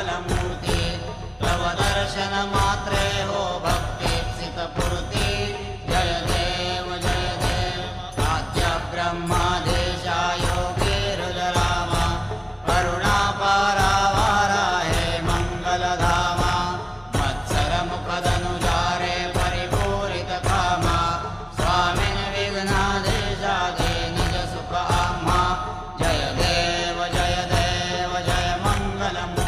मंगलमूर्ति तव दर्शन मात्रे हो भक्तिप्सितपूर्ति जय देव आद्य ब्रह्मादेशा योगी रुद्रामा करुणापारावारा हे मंगलधामा मत्सर मुखदनुजारे परिपूरित कामा स्वामिन विघ्नादेशादे निज सुख आमा जय देव जय मंगलम